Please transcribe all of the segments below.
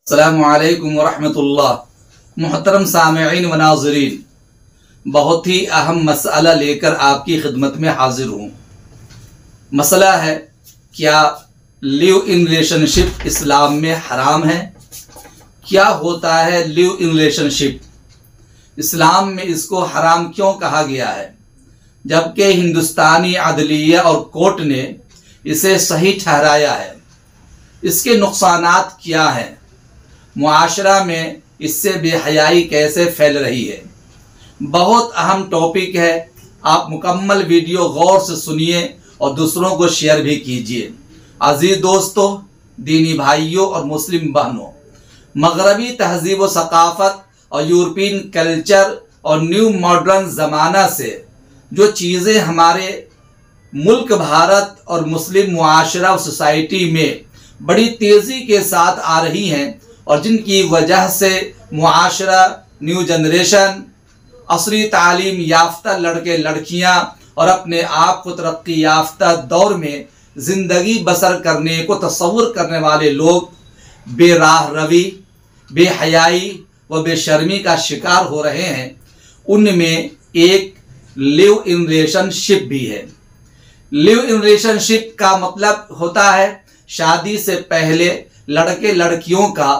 अस्सलामुअलैकुम वरहमतुल्लाह। मुहतरम सामिईन व नाज़रीन, बहुत ही अहम मसला लेकर आपकी खिदमत में हाजिर हूँ। मसला है, क्या लिव इन रिलेशनशिप इस्लाम में हराम है? क्या होता है लिव इन रिलेशनशिप? इस्लाम में इसको हराम क्यों कहा गया है, जबकि हिंदुस्तानी अदलिया और कोर्ट ने इसे सही ठहराया है? इसके नुकसानात क्या हैं? मुआशरा में इससे बेहयाई कैसे फैल रही है? बहुत अहम टॉपिक है। आप मुकम्मल वीडियो गौर से सुनिए और दूसरों को शेयर भी कीजिए। अजीज दोस्तों, दीनी भाइयों और मुस्लिम बहनों, मगरबी तहजीब व सकाफ़त और यूरोपियन कल्चर और न्यू मॉडर्न ज़माना से जो चीज़ें हमारे मुल्क भारत और मुस्लिम मुआशरा और सोसाइटी में बड़ी तेज़ी के साथ आ रही हैं और जिनकी वजह से मुआशरा, न्यू जनरेशन, असरी तालीम याफ्ता लड़के लड़कियां और अपने आप को तरक्की याफ्ता दौर में ज़िंदगी बसर करने को तस्वुर करने वाले लोग बेराह रवी, बेहयाई व बेशर्मी का शिकार हो रहे हैं। उनमें एक लिव इन रिलेशनशिप भी है। लिव इन रिलेशनशिप का मतलब होता है शादी से पहले लड़के लड़कियों का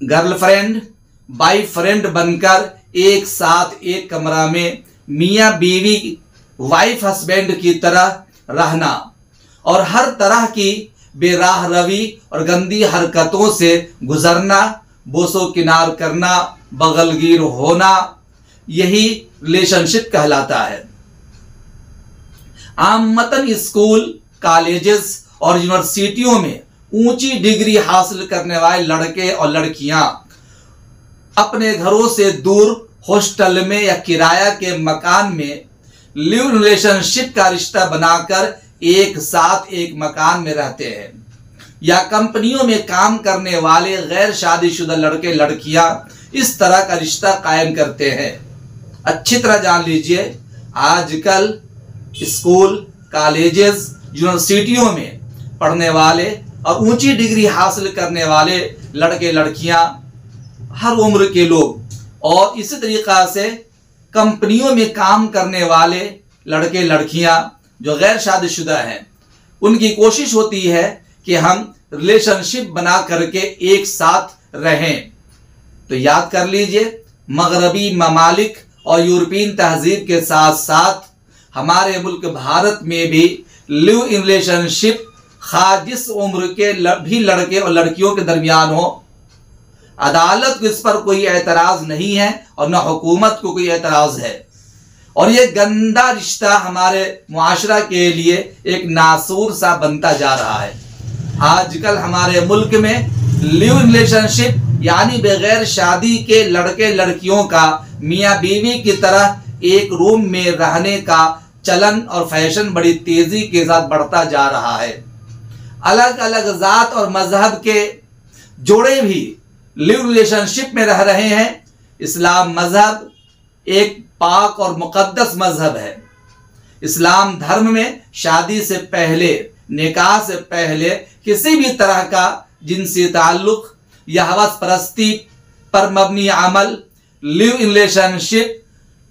गर्लफ्रेंड बॉयफ्रेंड बनकर एक साथ एक कमरा में मियाँ बीवी, वाइफ हस्बैंड की तरह रहना और हर तरह की बेराह रवी और गंदी हरकतों से गुजरना, बोसो किनार करना, बगलगीर होना, यही रिलेशनशिप कहलाता है। आमतन स्कूल, कॉलेजेस और यूनिवर्सिटियों में ऊंची डिग्री हासिल करने वाले लड़के और लड़कियां अपने घरों से दूर हॉस्टल में या किराया के मकान में लिव रिलेशनशिप का रिश्ता बनाकर एक साथ एक मकान में रहते हैं। या कंपनियों में काम करने वाले गैर शादीशुदा लड़के लड़कियां इस तरह का रिश्ता कायम करते हैं। अच्छी तरह जान लीजिए, आजकल स्कूल, कॉलेजेस, यूनिवर्सिटियों में पढ़ने वाले और ऊंची डिग्री हासिल करने वाले लड़के लड़कियां, हर उम्र के लोग, और इसी तरीक़ा से कंपनियों में काम करने वाले लड़के लड़कियां जो गैर शादीशुदा हैं, उनकी कोशिश होती है कि हम रिलेशनशिप बना करके एक साथ रहें। तो याद कर लीजिए, मगरबी ममालिक और यूरोपियन तहजीब के साथ साथ हमारे मुल्क भारत में भी लिव इन रिलेशनशिप जिस उम्र के भी लड़के और लड़कियों के दरमियान हो, अदालत को इस पर कोई एतराज़ नहीं है और न हुकूमत को कोई एतराज़ है। और ये गंदा रिश्ता हमारे मुआशरा के लिए एक नासूर सा बनता जा रहा है। आजकल हमारे मुल्क में लिव इन रिलेशनशिप यानी बगैर शादी के लड़के लड़कियों का मियाँ बीवी की तरह एक रूम में रहने का चलन और फैशन बड़ी तेज़ी के साथ बढ़ता जा रहा है। अलग अलग जात और मजहब के जोड़े भी लिव रिलेशनशिप में रह रहे हैं। इस्लाम मजहब एक पाक और मुकद्दस मजहब है। इस्लाम धर्म में शादी से पहले, निकाह से पहले किसी भी तरह का जिनसी ताल्लुक या हवस परस्ती पर मबनी अमल, लिव इन रिलेशनशिप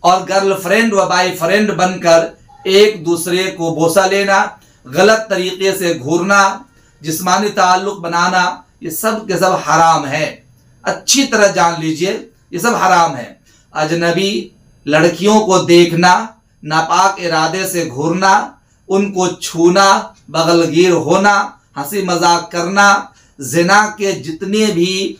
और गर्लफ्रेंड व बॉयफ्रेंड बनकर एक दूसरे को बोसा लेना, गलत तरीके से घूरना, जिस्मानी ताल्लुक बनाना, ये सब के सब हराम है। अच्छी तरह जान लीजिए, ये सब हराम है। अजनबी लड़कियों को देखना, नापाक इरादे से घूरना, उनको छूना, बगलगीर होना, हंसी मजाक करना, जिना के जितने भी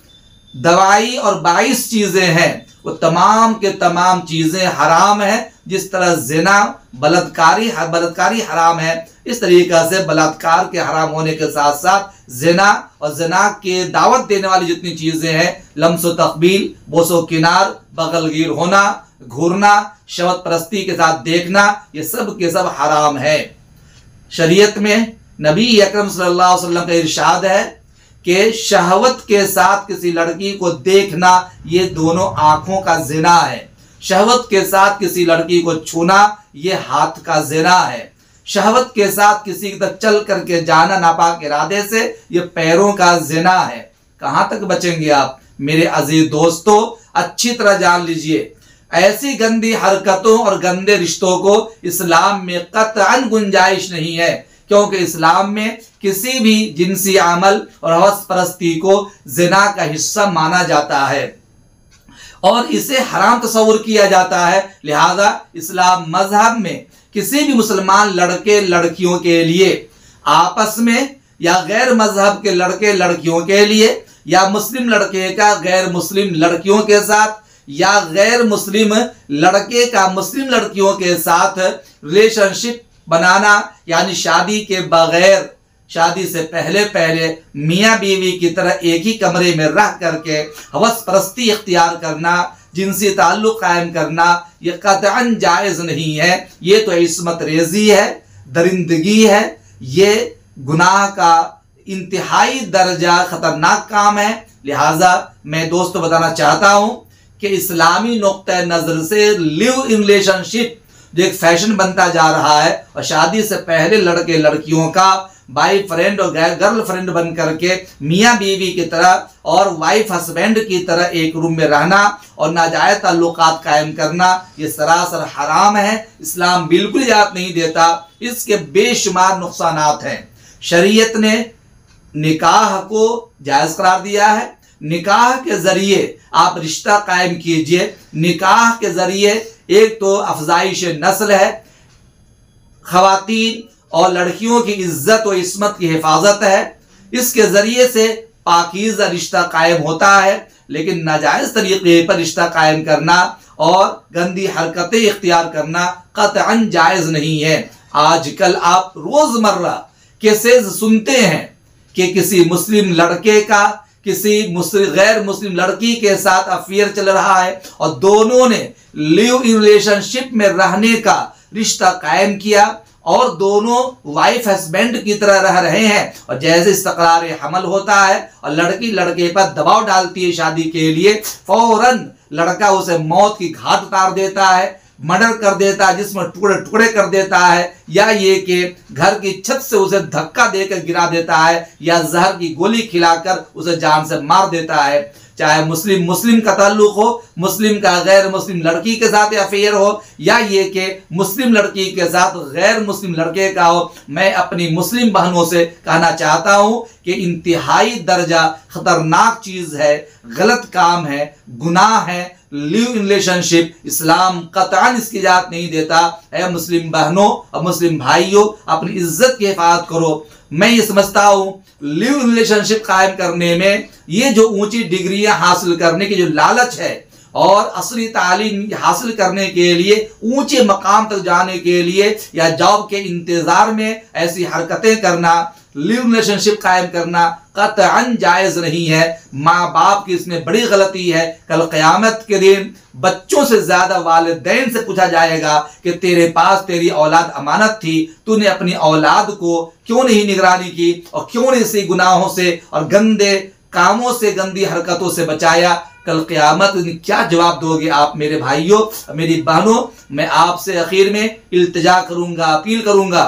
दवाई और 22 चीज़ें हैं वो तमाम के तमाम चीज़ें हराम है। जिस तरह जिना, बलात्कारी हराम है, इस तरीक़ा से बलात्कार के हराम होने के साथ साथ जिना और जिना के दावत देने वाली जितनी चीज़ें हैं, लम्स तकबील, बोसो किनार, बगलगीर होना, घूरना, शहवत परस्ती के साथ देखना, ये सब के सब हराम है। शरीयत में नबी अकरम सल्लल्लाहु अलैहि वसल्लम का इरशाद है कि शहवत के साथ किसी लड़की को देखना ये दोनों आँखों का जिना है। शहवत के साथ किसी लड़की को छूना ये हाथ का जिना है। शहवत के साथ किसी की तरफ चल करके जाना नापाक इरादे से ये पैरों का जिना है। कहाँ तक बचेंगे आप? मेरे अजीज दोस्तों, अच्छी तरह जान लीजिए, ऐसी गंदी हरकतों और गंदे रिश्तों को इस्लाम में कतअन गुंजाइश नहीं है, क्योंकि इस्लाम में किसी भी जिनसी अमल और हवस परस्ती को जिना का हिस्सा माना जाता है और इसे हराम तस्वुर किया जाता है। लिहाजा इस्लाम मजहब में किसी भी मुसलमान लड़के लड़कियों के लिए आपस में, या गैर मजहब के लड़के लड़कियों के लिए, या मुस्लिम लड़के का गैर मुस्लिम लड़कियों के साथ, या गैर मुस्लिम लड़के का मुस्लिम लड़कियों के साथ रिलेशनशिप बनाना, यानी शादी के बगैर, शादी से पहले पहले मियाँ बीवी की तरह एक ही कमरे में रह करके हवस परस्ती इख्तियार करना, जिनसी ताल्लुक कायम करना, यह कतअन जायज़ नहीं है। ये तो इस्मत रेजी है, दरिंदगी है, ये गुनाह का इंतहाई दर्जा खतरनाक काम है। लिहाजा मैं दोस्तों बताना चाहता हूं कि इस्लामी नुक्ते नज़र से लिव इन रिलेशनशिप जो एक फैशन बनता जा रहा है, और शादी से पहले लड़के लड़कियों का बाई फ्रेंड और गर्ल फ्रेंड बन करके मियाँ बीवी की तरह और वाइफ हस्बैंड की तरह एक रूम में रहना और नाजायज ताल्लुकात कायम करना, ये सरासर हराम है। इस्लाम बिल्कुल इजाज़त नहीं देता, इसके बेशुमार नुकसानात हैं। शरीयत ने निकाह को जायज़ करार दिया है। निकाह के ज़रिए आप रिश्ता कायम कीजिए। निकाह के ज़रिए एक तो अफजाइश नस्ल है, ख़वातीन और लड़कियों की इज्जत और इस्मत की हिफाजत है, इसके ज़रिए से पाकीज़ा रिश्ता कायम होता है। लेकिन नाजायज़ तरीक़े पर रिश्ता कायम करना और गंदी हरकतें इख्तियार करना कतअन जायज़ नहीं है। आजकल आप रोज़मर्रा केसेस सुनते हैं कि किसी मुस्लिम लड़के का किसी गैर मुस्लिम लड़की के साथ अफेयर चल रहा है और दोनों ने लिव इन रिलेशनशिप में रहने का रिश्ता कायम किया और दोनों वाइफ हस्बैंड की तरह रह रहे हैं। और जैसे इस्तक़रार हमल होता है और लड़की लड़के पर दबाव डालती है शादी के लिए, फौरन लड़का उसे मौत की घाट उतार देता है, मर्डर कर देता है, जिसमें टुकड़े टुकड़े कर देता है, या ये कि घर की छत से उसे धक्का देकर गिरा देता है, या जहर की गोली खिलाकर उसे जान से मार देता है। चाहे मुस्लिम मुस्लिम का ताल्लुक हो, मुस्लिम का गैर मुस्लिम लड़की के साथ अफेयर हो, या ये कि मुस्लिम लड़की के साथ गैर मुस्लिम लड़के का हो। मैं अपनी मुस्लिम बहनों से कहना चाहता हूँ कि इंतहाई दर्जा खतरनाक चीज़ है, गलत काम है, गुनाह है लिव इन रिलेशनशिप। इस्लाम कतअन इसकी इजाज़त नहीं देता। है मुस्लिम बहनों और मुस्लिम भाइयों, अपनी इज्जत की हिफाजत करो। मैं ये समझता हूँ लिव इन रिलेशनशिप कायम करने में ये जो ऊंची डिग्रियां हासिल करने की जो लालच है और असली तालीम हासिल करने के लिए, ऊंचे मकाम तक जाने के लिए, या जॉब के इंतजार में ऐसी हरकतें करना, लिव रिलेशनशिप कायम करना कतअन जायज़ नहीं है। माँ बाप की इसमें बड़ी गलती है। कल क़यामत के दिन बच्चों से ज्यादा वालिदैन से पूछा जाएगा कि तेरे पास तेरी औलाद अमानत थी, तूने अपनी औलाद को क्यों नहीं निगरानी की और क्यों नहीं इसी गुनाहों से और गंदे कामों से, गंदी हरकतों से बचाया। कल क़यामत क्या जवाब दोगे आप मेरे भाइयों, मेरी बहनों? मैं आपसे आखिर में इल्तिजा करूंगा, अपील करूंगा,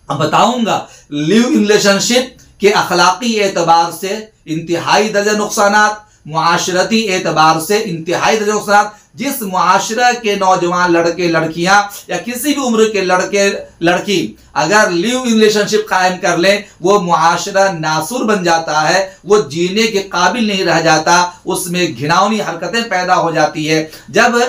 बताऊंगा लिव इन रिलेशनशिप के अखलाकी एतबार से इंतहाई दर्जा नुकसानात, मुआशरती एतबार से इंतहाई दर्जा नुकसानात। जिस मुआशरा के नौजवान लड़के लड़कियां या किसी भी उम्र के लड़के लड़की अगर लिव इन रिलेशनशिप कायम कर लें, वो मुआशरा नासुर बन जाता है, वो जीने के काबिल नहीं रह जाता, उसमें घिनौनी हरकतें पैदा हो जाती है। जब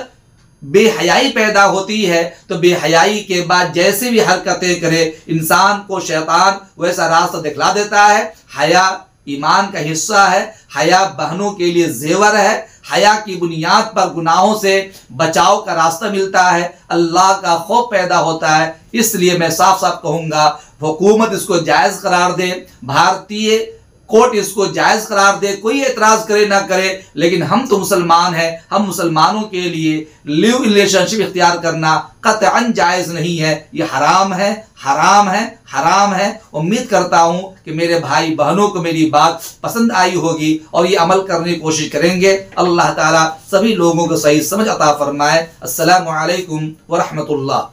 बेहयाई पैदा होती है तो बेहयाई के बाद जैसे भी हरकतें करे इंसान को शैतान वैसा रास्ता दिखला देता है। हया ईमान का हिस्सा है, हया बहनों के लिए जेवर है, हया की बुनियाद पर गुनाहों से बचाव का रास्ता मिलता है, अल्लाह का खौफ पैदा होता है। इसलिए मैं साफ साफ कहूँगा हुकूमत इसको जायज़ करार दे, भारतीय कोर्ट इसको जायज़ करार दे, कोई एतराज़ करे ना करे, लेकिन हम तो मुसलमान हैं, हम मुसलमानों के लिए लिव इन रिलेशनशिप इख्तियार करना कतअन जायज़ नहीं है। ये हराम है, हराम है, हराम है। उम्मीद करता हूँ कि मेरे भाई बहनों को मेरी बात पसंद आई होगी और ये अमल करने की कोशिश करेंगे। अल्लाह ताला सभी लोगों को सही समझ अता फरमाए। अस्सलामु अलैकुम व रहमतुल्लाह।